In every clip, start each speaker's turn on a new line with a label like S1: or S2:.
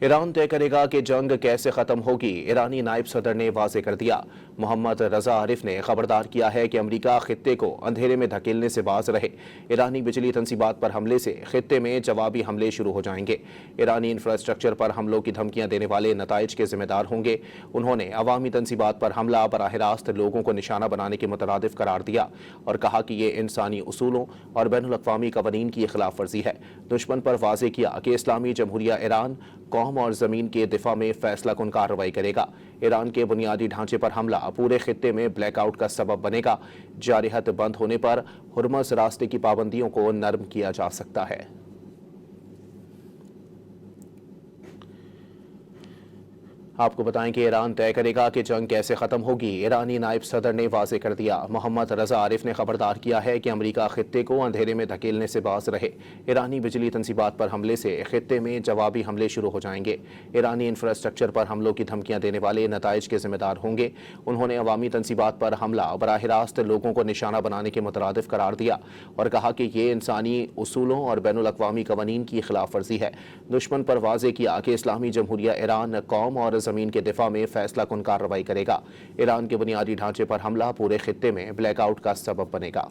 S1: Iran तय करेगा कि जंग कैसे खत्म होगी। ईरानी नायब सदर ने वाज़ेह कर दिया। मोहम्मद रजा आरिफ ने खबरदार किया है कि अमेरिका खित्ते को अंधेरे में धकेलने से बाज रहे। ईरानी बिजली तंसीबात पर हमले से खित्ते में जवाबी हमले शुरू हो जाएंगे। ईरानी इंफ्रास्ट्रक्चर पर हमलों की धमकियां देने वाले नताइज के जिम्मेदार होंगे। उन्होंने अवामी तंसीबात पर हमला बराह रास्त लोगों को निशाना बनाने के मुतरादिफ करार दिया और कहा कि ये इंसानी उसूलों और बैनुल-अक़वामी क़वानीन की खिलाफ वर्जी है। दुश्मन पर वाज़ेह किया कि इस्लामी जमहूरिया ईरान कौम और ज़मीन के दिफा में फैसला कुन कार्रवाई करेगा। ईरान के बुनियादी ढांचे पर हमला पूरे खित्ते में ब्लैकआउट का सबब बनेगा। जारिहत बंद होने पर हुर्मुज़ रास्ते की पाबंदियों को नरम किया जा सकता है। आपको बताएं कि ईरान तय करेगा कि जंग कैसे खत्म होगी। ईरानी नायब सदर ने वाज़ेह कर दिया। मोहम्मद रजा आरिफ ने खबरदार किया है कि अमेरिका खित्ते को अंधेरे में धकेलने से बाज रहे। ईरानी बिजली तंसीबात पर हमले से खित्ते में जवाबी हमले शुरू हो जाएंगे। ईरानी इंफ्रास्ट्रक्चर पर हमलों की धमकियां देने वाले नताइज के जिम्मेदार होंगे। उन्होंने अवामी तंसीबात पर हमला बराह रास्त लोगों को निशाना बनाने के मुतरादिफ करार दिया और कहा कि ये इंसानी उसूलों और बैनुल-अक़वामी क़वानीन की खिलाफ वर्जी है। दुश्मन पर वाज़ेह किया कि इस्लामी जमहूरिया ईरान कौम और ज़मीन के दिफा में फैसला कुन कार्रवाई करेगा। ईरान के बुनियादी ढांचे पर हमला पूरे खित्ते में ब्लैकआउट का सबब बनेगा।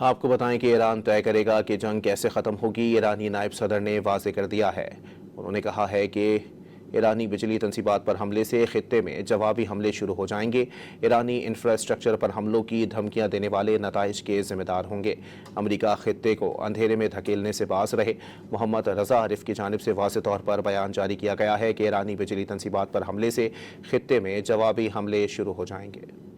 S1: आपको बताएं कि ईरान तय करेगा कि जंग कैसे खत्म होगी। ईरानी नायब सदर ने वाज़ेह कर दिया है। उन्होंने कहा है कि ईरानी बिजली तंसीबात पर हमले से खित्ते में जवाबी हमले शुरू हो जाएंगे। ईरानी इंफ्रास्ट्रक्चर पर हमलों की धमकियां देने वाले नताइज के जिम्मेदार होंगे। अमेरिका खित्ते को अंधेरे में धकेलने से बाज रहे। मोहम्मद रजा आरिफ की जानिब से वाज़ेह तौर पर बयान जारी किया गया है कि ईरानी बिजली तंसीबात पर हमले से खित्ते में जवाबी हमले शुरू हो जाएंगे।